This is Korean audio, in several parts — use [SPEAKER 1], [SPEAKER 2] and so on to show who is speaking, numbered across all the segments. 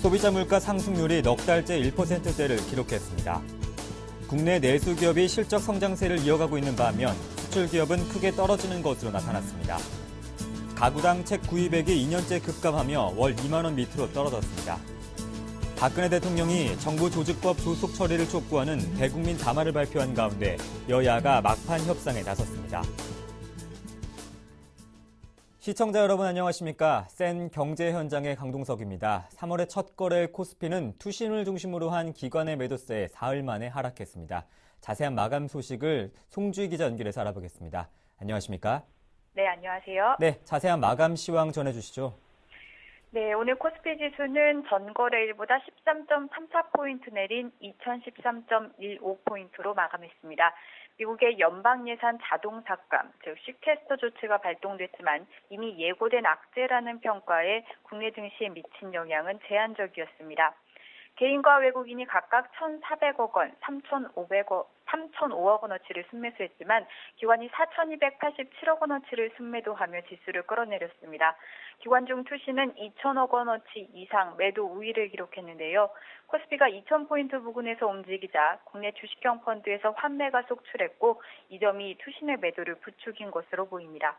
[SPEAKER 1] 소비자 물가 상승률이 넉 달째 1%대를 기록했습니다. 국내 내수 기업이 실적 성장세를 이어가고 있는 반면 수출 기업은 크게 떨어지는 것으로 나타났습니다. 가구당 책 구입액이 2년째 급감하며 월 2만 원 밑으로 떨어졌습니다. 박근혜 대통령이 정부 조직법 조속 처리를 촉구하는 대국민 담화를 발표한 가운데 여야가 막판 협상에 나섰습니다. 시청자 여러분 안녕하십니까? 센 경제 현장의 강동석입니다. 3월의 첫 거래 코스피는 투신을 중심으로 한 기관의 매도세에 사흘 만에 하락했습니다. 자세한 마감 소식을 송주희 기자 연결해서 알아보겠습니다. 안녕하십니까?
[SPEAKER 2] 네, 안녕하세요.
[SPEAKER 1] 네, 자세한 마감 시황 전해주시죠.
[SPEAKER 2] 네, 오늘 코스피 지수는 전거래일보다 13.34포인트 내린 2013.15포인트로 마감했습니다. 미국의 연방예산 자동삭감, 즉 시퀘스터 조치가 발동됐지만 이미 예고된 악재라는 평가에 국내 증시에 미친 영향은 제한적이었습니다. 개인과 외국인이 각각 1,400억 원, 3,500억 원어치를 순매수했지만 기관이 4,287억 원어치를 순매도하며 지수를 끌어내렸습니다. 기관 중 투시는 2,000억 원어치 이상 매도 우위를 기록했는데요. 코스피가 2,000포인트 부근에서 움직이자 국내 주식형 펀드에서 환매가 속출했고 이 점이 투신의 매도를 부추긴 것으로 보입니다.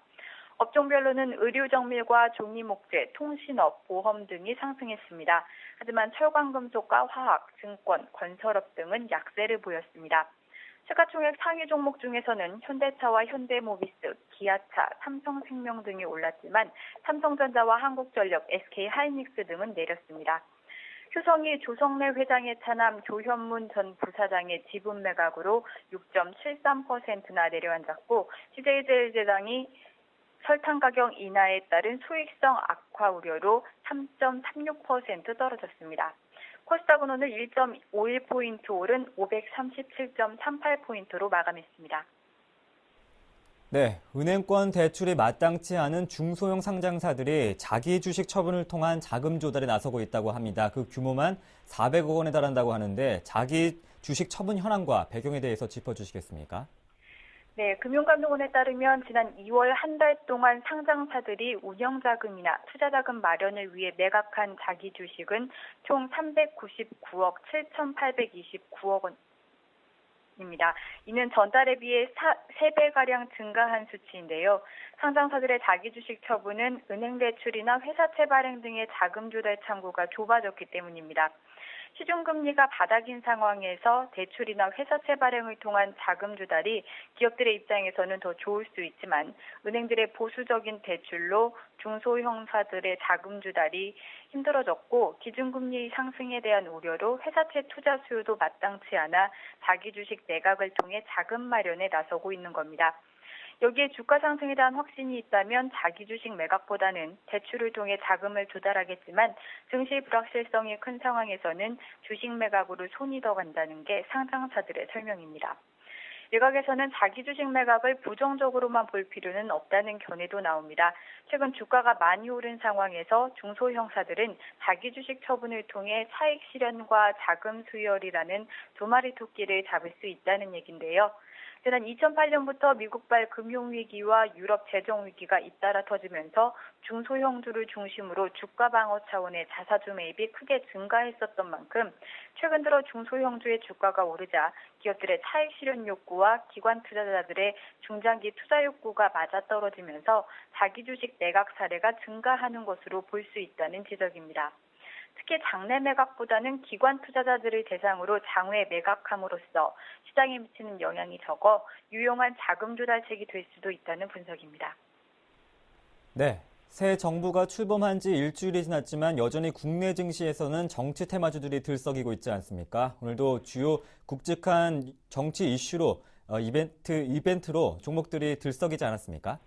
[SPEAKER 2] 업종별로는 의류정밀과 종이목재, 통신업, 보험 등이 상승했습니다. 하지만 철광금속과 화학, 증권, 건설업 등은 약세를 보였습니다. 시가총액 상위 종목 중에서는 현대차와 현대모비스, 기아차, 삼성생명 등이 올랐지만 삼성전자와 한국전력, SK하이닉스 등은 내렸습니다. 효성이 조성래 회장의 차남 조현문 전 부사장의 지분 매각으로 6.73%나 내려앉았고 CJ제일제당이 설탕 가격 인하에 따른 수익성 악화 우려로 3.36% 떨어졌습니다. 코스닥은 오늘 1.51포인트 오른 537.38포인트로 마감했습니다.
[SPEAKER 1] 네, 은행권 대출이 마땅치 않은 중소형 상장사들이 자기 주식 처분을 통한 자금 조달에 나서고 있다고 합니다. 그 규모만 400억 원에 달한다고 하는데 자기 주식 처분 현황과 배경에 대해서 짚어주시겠습니까? 네,
[SPEAKER 2] 금융감독원에 따르면 지난 2월 한 달 동안 상장사들이 운영자금이나 투자자금 마련을 위해 매각한 자기 주식은 총 399억 7,829억 원입니다. 이는 전달에 비해 3배가량 증가한 수치인데요. 상장사들의 자기 주식 처분은 은행 대출이나 회사채 발행 등의 자금 조달 창구가 좁아졌기 때문입니다. 시중금리가 바닥인 상황에서 대출이나 회사채 발행을 통한 자금 조달이 기업들의 입장에서는 더 좋을 수 있지만 은행들의 보수적인 대출로 중소형사들의 자금 조달이 힘들어졌고 기준금리 상승에 대한 우려로 회사채 투자 수요도 마땅치 않아 자기 주식 매각을 통해 자금 마련에 나서고 있는 겁니다. 여기에 주가 상승에 대한 확신이 있다면 자기 주식 매각보다는 대출을 통해 자금을 조달하겠지만 증시 불확실성이 큰 상황에서는 주식 매각으로 손이 더 간다는 게 상장사들의 설명입니다. 일각에서는 자기 주식 매각을 부정적으로만 볼 필요는 없다는 견해도 나옵니다. 최근 주가가 많이 오른 상황에서 중소형사들은 자기 주식 처분을 통해 차익 실현과 자금 수혈이라는 두 마리 토끼를 잡을 수 있다는 얘긴데요. 지난 2008년부터 미국발 금융위기와 유럽 재정위기가 잇따라 터지면서 중소형주를 중심으로 주가 방어 차원의 자사주 매입이 크게 증가했었던 만큼 최근 들어 중소형주의 주가가 오르자 기업들의 차익 실현 욕구와 기관 투자자들의 중장기 투자 욕구가 맞아떨어지면서 자기 주식 매각 사례가 증가하는 것으로 볼 수 있다는 지적입니다. 특히 장내 매각보다는 기관 투자자들을 대상으로 장외 매각함으로써 시장에 미치는 영향이 적어 유용한 자금 조달책이 될 수도 있다는 분석입니다.
[SPEAKER 1] 네, 새 정부가 출범한 지 일주일이 지났지만 여전히 국내 증시에서는 정치 테마주들이 들썩이고 있지 않습니까? 오늘도 주요 굵직한 정치 이슈로 이벤트로 종목들이 들썩이지 않았습니까?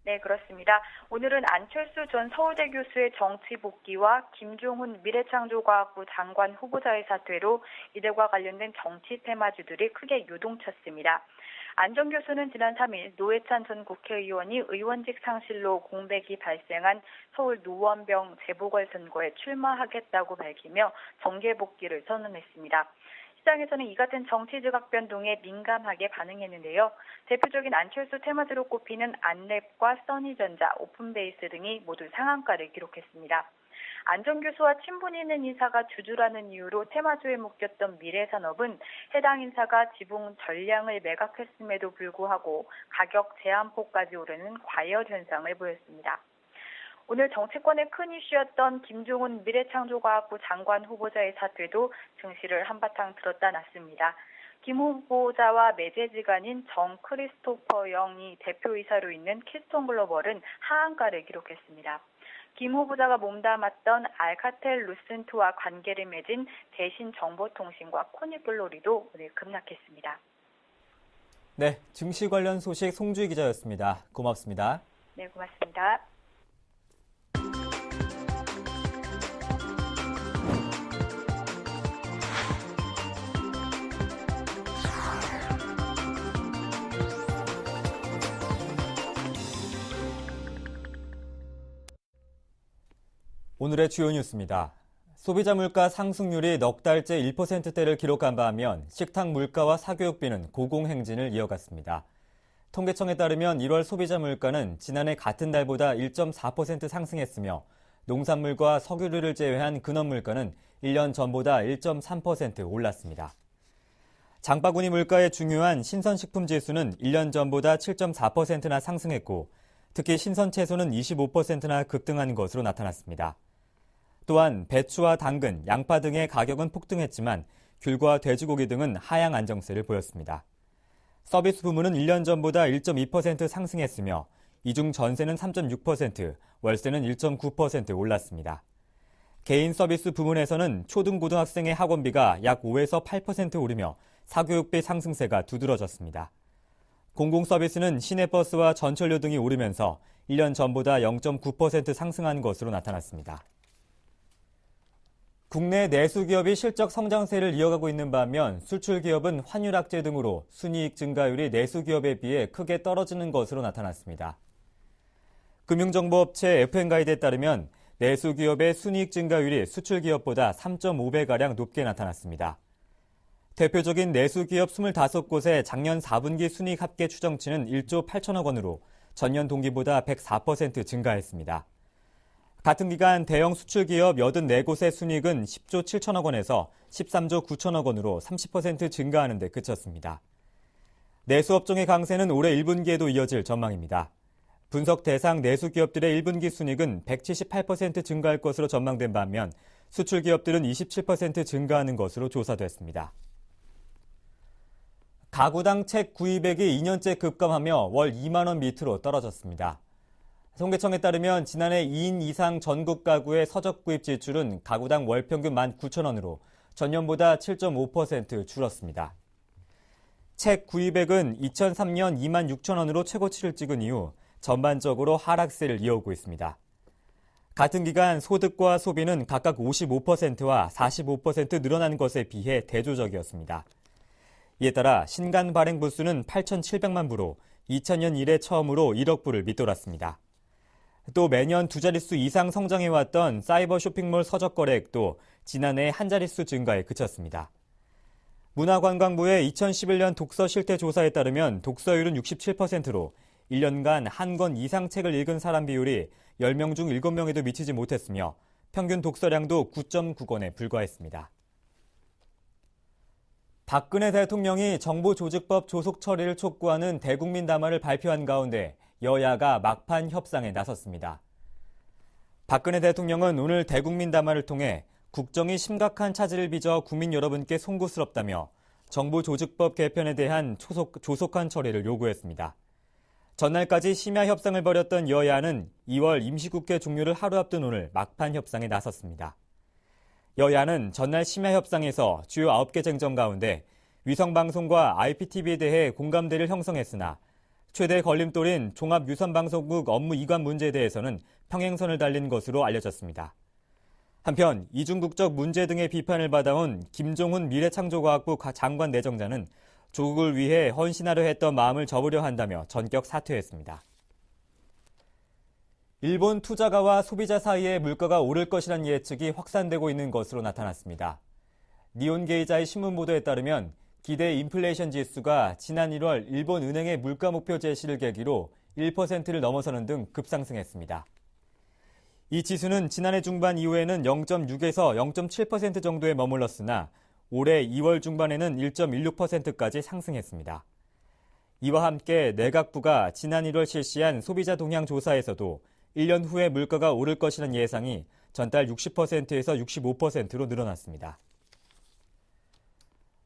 [SPEAKER 2] 네, 그렇습니다. 오늘은 안철수 전 서울대 교수의 정치 복귀와 김종훈 미래창조과학부 장관 후보자의 사퇴로 이들과 관련된 정치 테마주들이 크게 요동쳤습니다. 안 전 교수는 지난 3일 노회찬 전 국회의원이 의원직 상실로 공백이 발생한 서울 노원병 재보궐선거에 출마하겠다고 밝히며 정계 복귀를 선언했습니다. 시장에서는 이 같은 정치 지각 변동에 민감하게 반응했는데요. 대표적인 안철수 테마주로 꼽히는 안랩과 써니전자, 오픈베이스 등이 모두 상한가를 기록했습니다. 안전 교수와 친분이 있는 인사가 주주라는 이유로 테마주에 묶였던 미래산업은 해당 인사가 지분 전량을 매각했음에도 불구하고 가격 제한폭까지 오르는 과열 현상을 보였습니다. 오늘 정치권의 큰 이슈였던 김종훈 미래창조과학부 장관 후보자의 사퇴도 증시를 한바탕 들었다 놨습니다. 김 후보자와 매제지간인 정 크리스토퍼 영이 대표이사로 있는 키스톤 글로벌은 하한가를 기록했습니다. 김 후보자가 몸담았던 알카텔 루센트와 관계를 맺은 대신정보통신과 코닉글로리도 오늘 급락했습니다.
[SPEAKER 1] 네, 증시 관련 소식 송주희 기자였습니다. 고맙습니다.
[SPEAKER 2] 네, 고맙습니다.
[SPEAKER 1] 오늘의 주요 뉴스입니다. 소비자 물가 상승률이 넉 달째 1%대를 기록한 바하면 식탁 물가와 사교육비는 고공행진을 이어갔습니다. 통계청에 따르면 1월 소비자 물가는 지난해 같은 달보다 1.4% 상승했으며 농산물과 석유류를 제외한 근원 물가는 1년 전보다 1.3% 올랐습니다. 장바구니 물가의 중요한 신선식품 지수는 1년 전보다 7.4%나 상승했고 특히 신선 채소는 25%나 급등한 것으로 나타났습니다. 또한 배추와 당근, 양파 등의 가격은 폭등했지만 귤과 돼지고기 등은 하향 안정세를 보였습니다. 서비스 부문은 1년 전보다 1.2% 상승했으며 이중 전세는 3.6%, 월세는 1.9% 올랐습니다. 개인 서비스 부문에서는 초등고등학생의 학원비가 약 5에서 8% 오르며 사교육비 상승세가 두드러졌습니다. 공공서비스는 시내버스와 전철료 등이 오르면서 1년 전보다 0.9% 상승한 것으로 나타났습니다. 국내 내수기업이 실적 성장세를 이어가고 있는 반면 수출기업은 환율 악재 등으로 순이익 증가율이 내수기업에 비해 크게 떨어지는 것으로 나타났습니다. 금융정보업체 FN가이드에 따르면 내수기업의 순이익 증가율이 수출기업보다 3.5배가량 높게 나타났습니다. 대표적인 내수기업 25곳의 작년 4분기 순이익 합계 추정치는 1조 8천억 원으로 전년 동기보다 104% 증가했습니다. 같은 기간 대형 수출기업 84곳의 순이익은 10조 7천억 원에서 13조 9천억 원으로 30% 증가하는 데 그쳤습니다. 내수업종의 강세는 올해 1분기에도 이어질 전망입니다. 분석 대상 내수기업들의 1분기 순이익은 178% 증가할 것으로 전망된 반면 수출기업들은 27% 증가하는 것으로 조사됐습니다. 가구당 책 구입액이 2년째 급감하며 월 2만 원 밑으로 떨어졌습니다. 통계청에 따르면 지난해 2인 이상 전국 가구의 서적 구입 지출은 가구당 월 평균 19,000원으로 전년보다 7.5% 줄었습니다. 책 구입액은 2003년 26,000원으로 최고치를 찍은 이후 전반적으로 하락세를 이어오고 있습니다. 같은 기간 소득과 소비는 각각 55%와 45% 늘어난 것에 비해 대조적이었습니다. 이에 따라 신간 발행 부수는 8,700만 부로 2000년 이래 처음으로 1억 부를 밑돌았습니다. 또 매년 두 자릿수 이상 성장해왔던 사이버 쇼핑몰 서적 거래액도 지난해 한 자릿수 증가에 그쳤습니다. 문화관광부의 2011년 독서 실태 조사에 따르면 독서율은 67%로 1년간 한 권 이상 책을 읽은 사람 비율이 10명 중 7명에도 미치지 못했으며 평균 독서량도 9.9권에 불과했습니다. 박근혜 대통령이 정보조직법 조속 처리를 촉구하는 대국민 담화를 발표한 가운데 여야가 막판 협상에 나섰습니다. 박근혜 대통령은 오늘 대국민 담화를 통해 국정이 심각한 차질을 빚어 국민 여러분께 송구스럽다며 정보조직법 개편에 대한 조속한 처리를 요구했습니다. 전날까지 심야 협상을 벌였던 여야는 2월 임시국회 종료를 하루 앞둔 오늘 막판 협상에 나섰습니다. 여야는 전날 심야 협상에서 주요 9개 쟁점 가운데 위성방송과 IPTV에 대해 공감대를 형성했으나 최대 걸림돌인 종합유선방송국 업무 이관 문제에 대해서는 평행선을 달린 것으로 알려졌습니다. 한편 이중국적 문제 등의 비판을 받아온 김종훈 미래창조과학부 장관 내정자는 조국을 위해 헌신하려 했던 마음을 접으려 한다며 전격 사퇴했습니다. 일본 투자가와 소비자 사이에 물가가 오를 것이라는 예측이 확산되고 있는 것으로 나타났습니다. 니혼게이자의 신문 보도에 따르면 기대 인플레이션 지수가 지난 1월 일본 은행의 물가 목표 제시를 계기로 1%를 넘어서는 등 급상승했습니다. 이 지수는 지난해 중반 이후에는 0.6에서 0.7% 정도에 머물렀으나 올해 2월 중반에는 1.16%까지 상승했습니다. 이와 함께 내각부가 지난 1월 실시한 소비자 동향 조사에서도 1년 후에 물가가 오를 것이라는 예상이 전달 60%에서 65%로 늘어났습니다.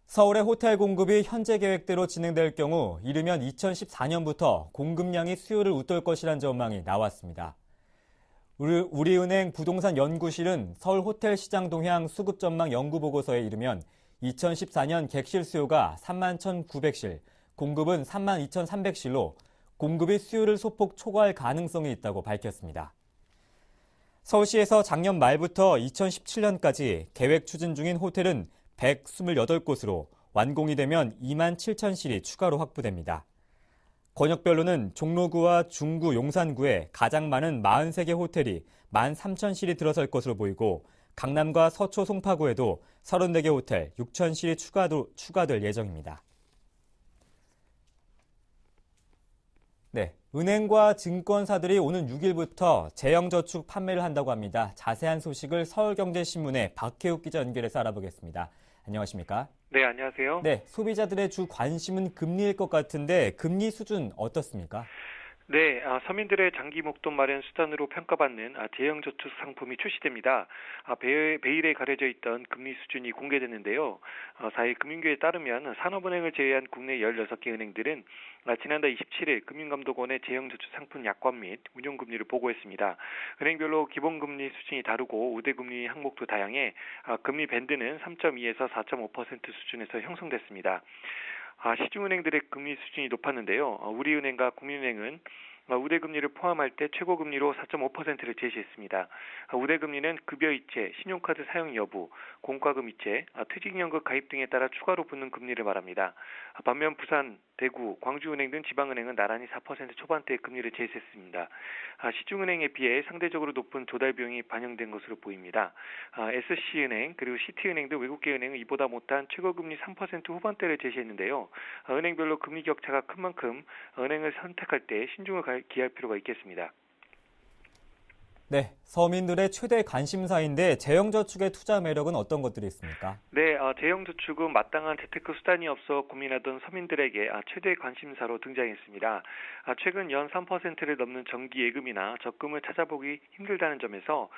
[SPEAKER 1] 서울의 호텔 공급이 현재 계획대로 진행될 경우 이르면 2014년부터 공급량이 수요를 웃돌 것이라는 전망이 나왔습니다. 우리은행 부동산 연구실은 서울 호텔 시장 동향 수급 전망 연구 보고서에 이르면 2014년 객실 수요가 31,900실, 공급은 32,300실로 공급이 수요를 소폭 초과할 가능성이 있다고 밝혔습니다. 서울시에서 작년 말부터 2017년까지 계획 추진 중인 호텔은 128곳으로 완공이 되면 27,000실이 추가로 확보됩니다. 권역별로는 종로구와 중구, 용산구에 가장 많은 43개 호텔이 13,000실이 들어설 것으로 보이고 강남과 서초, 송파구에도 34개 호텔 6,000실이 추가될 예정입니다. 네, 은행과 증권사들이 오는 6일부터 재형저축 판매를 한다고 합니다. 자세한 소식을 서울경제신문의 박혜욱 기자 연결해서 알아보겠습니다. 안녕하십니까?
[SPEAKER 3] 네, 안녕하세요.
[SPEAKER 1] 네, 소비자들의 주 관심은 금리일 것 같은데 금리 수준 어떻습니까?
[SPEAKER 3] 네, 서민들의 장기 목돈 마련 수단으로 평가받는 재형저축 상품이 출시됩니다. 베일에 가려져 있던 금리 수준이 공개됐는데요. 사회금융교에 따르면 산업은행을 제외한 국내 16개 은행들은 지난달 27일 금융감독원의 재형저축 상품 약관 및 운용금리를 보고했습니다. 은행별로 기본금리 수준이 다르고 우대금리 항목도 다양해 금리 밴드는 3.2에서 4.5% 수준에서 형성됐습니다. 시중은행들의 금리 수준이 높았는데요. 우리은행과 국민은행은 우대금리를 포함할 때 최고금리로 4.5%를 제시했습니다. 우대금리는 급여이체, 신용카드 사용 여부, 공과금이체, 퇴직연금 가입 등에 따라 추가로 붙는 금리를 말합니다. 반면 부산, 대구, 광주은행 등 지방은행은 나란히 4% 초반대의 금리를 제시했습니다. 시중은행에 비해 상대적으로 높은 조달 비용이 반영된 것으로 보입니다. SC은행 그리고 CT은행 등 외국계 은행은 이보다 못한 최고금리 3% 후반대를 제시했는데요. 은행별로 금리 격차가 큰 만큼 은행을 선택할 때 신중을 기할 필요가 있겠습니다.
[SPEAKER 1] 네, 서민들의 최대 관심사인데 재형저축의 투자 매력은 어떤 것들이 있습니까?
[SPEAKER 3] 네, 재형저축은 마땅한 재테크 수단이 없어 고민하던 서민들에게 최대 관심사로 등장했습니다. 최근 연 3%를 넘는 정기 예금이나 적금을 찾아보기 힘들다는 점에서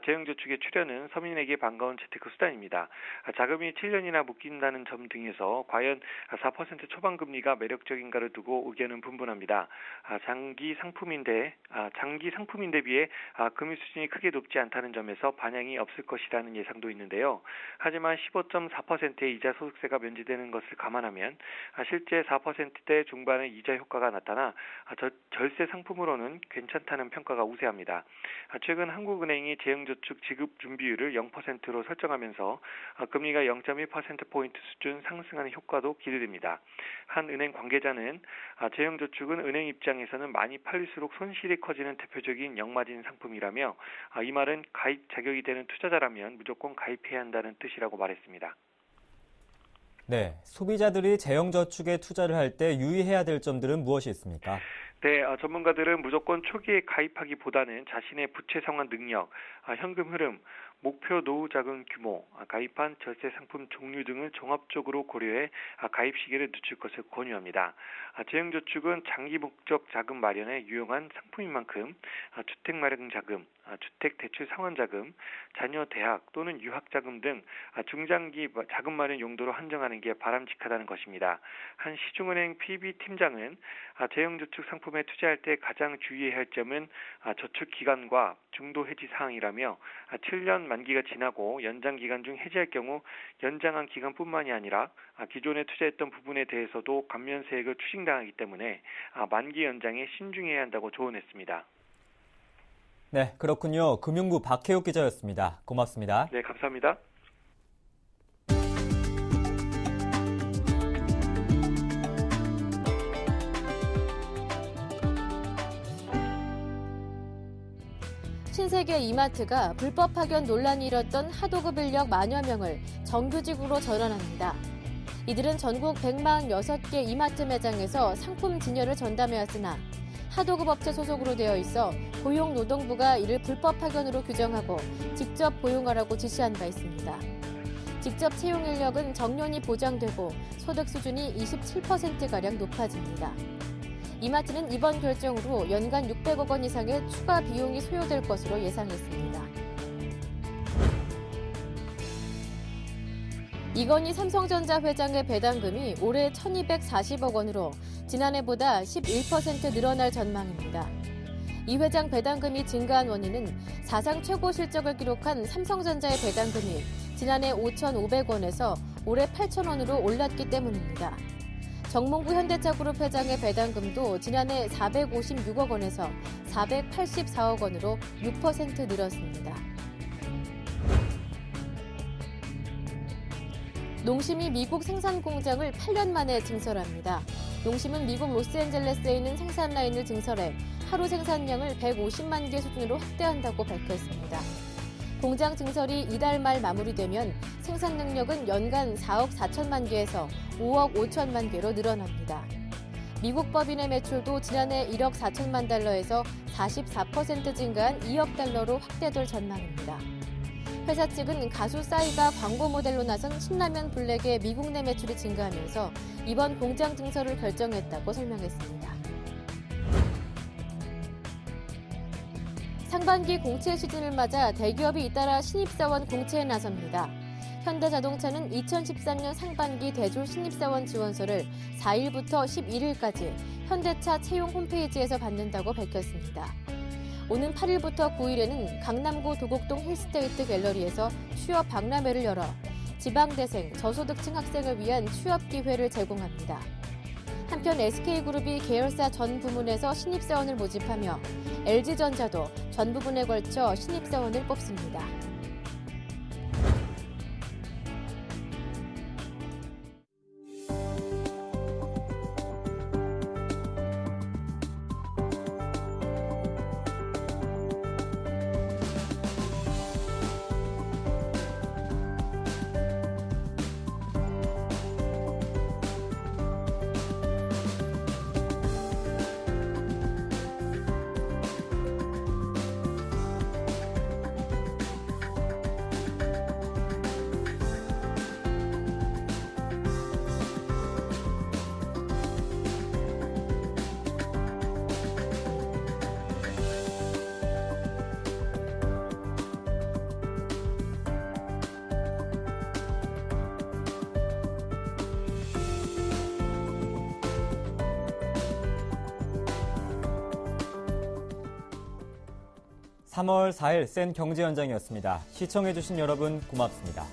[SPEAKER 3] 재형저축의 출현은 서민에게 반가운 재테크 수단입니다. 자금이 7년이나 묶인다는 점 등에서 과연 4% 초반 금리가 매력적인가를 두고 의견은 분분합니다. 장기 상품인데 비해 금리 수준이 크게 높지 않다는 점에서 반향이 없을 것이라는 예상도 있는데요. 하지만 15.4%의 이자 소득세가 면제되는 것을 감안하면 실제 4%대 중반의 이자 효과가 나타나 절세 상품으로는 괜찮다는 평가가 우세합니다. 최근 한국은행이 재형저축 지급 준비율을 0%로 설정하면서 금리가 0.1%포인트 수준 상승하는 효과도 기대됩니다. 한 은행 관계자는 재형저축은 은행 입장에서는 많이 팔릴수록 손실이 커지는 대표적인 역마진 상품이라며 이 말은 가입 자격이 되는 투자자라면 무조건 가입해야 한다는 뜻이라고 말했습니다.
[SPEAKER 1] 네, 소비자들이 재형저축에 투자를 할 때 유의해야 될 점들은 무엇이 있습니까?
[SPEAKER 3] 네, 전문가들은 무조건 초기에 가입하기보다는 자신의 부채 상환 능력, 현금 흐름, 목표 노후 자금 규모, 가입한 절세 상품 종류 등을 종합적으로 고려해 가입 시기를 늦출 것을 권유합니다. 재형저축은 장기 목적 자금 마련에 유용한 상품인 만큼 주택 마련 자금, 주택 대출 상환 자금, 자녀 대학 또는 유학 자금 등 중장기 자금 마련 용도로 한정하는 게 바람직하다는 것입니다. 한 시중은행 PB 팀장은 재형저축 상품에 투자할 때 가장 주의해야 할 점은 저축 기간과 중도 해지 사항이라며 7년 만기가 지나고 연장 기간 중 해지할 경우 연장한 기간뿐만이 아니라 기존에 투자했던 부분에 대해서도 감면세액을 추징당하기 때문에 만기 연장에 신중해야 한다고 조언했습니다.
[SPEAKER 1] 네, 그렇군요. 금융부 박혜욱 기자였습니다. 고맙습니다.
[SPEAKER 3] 네, 감사합니다.
[SPEAKER 4] 신세계 이마트가 불법 파견 논란이 일었던 하도급 인력 만여 명을 정규직으로 전환합니다. 이들은 전국 146개 이마트 매장에서 상품 진열을 전담해왔으나 하도급 업체 소속으로 되어 있어 고용노동부가 이를 불법 파견으로 규정하고 직접 고용하라고 지시한 바 있습니다. 직접 채용 인력은 정년이 보장되고 소득 수준이 27%가량 높아집니다. 이마트는 이번 결정으로 연간 600억 원 이상의 추가 비용이 소요될 것으로 예상했습니다. 이건희 삼성전자 회장의 배당금이 올해 1,240억 원으로 지난해보다 11% 늘어날 전망입니다. 이 회장 배당금이 증가한 원인은 사상 최고 실적을 기록한 삼성전자의 배당금이 지난해 5,500원에서 올해 8,000원으로 올랐기 때문입니다. 정몽구 현대차그룹 회장의 배당금도 지난해 456억 원에서 484억 원으로 6% 늘었습니다. 농심이 미국 생산 공장을 8년 만에 증설합니다. 농심은 미국 로스앤젤레스에 있는 생산 라인을 증설해 하루 생산량을 150만 개 수준으로 확대한다고 밝혔습니다. 공장 증설이 이달 말 마무리되면 생산 능력은 연간 4억 4천만 개에서 5억 5천만 개로 늘어납니다. 미국 법인의 매출도 지난해 1억 4천만 달러에서 44% 증가한 2억 달러로 확대될 전망입니다. 회사 측은 가수 싸이가 광고 모델로 나선 신라면 블랙의 미국 내 매출이 증가하면서 이번 공장 증설을 결정했다고 설명했습니다. 상반기 공채 시즌을 맞아 대기업이 잇따라 신입사원 공채에 나섭니다. 현대자동차는 2013년 상반기 대졸 신입사원 지원서를 4일부터 11일까지 현대차 채용 홈페이지에서 받는다고 밝혔습니다. 오는 8일부터 9일에는 강남구 도곡동 힐스테이트 갤러리에서 취업 박람회를 열어 지방대생, 저소득층 학생을 위한 취업 기회를 제공합니다. 한편 SK그룹이 계열사 전 부문에서 신입사원을 모집하며 LG전자도 전 부문에 걸쳐 신입사원을 뽑습니다.
[SPEAKER 1] (3월 4일) 센 경제 현장이었습니다. 시청해주신 여러분 고맙습니다.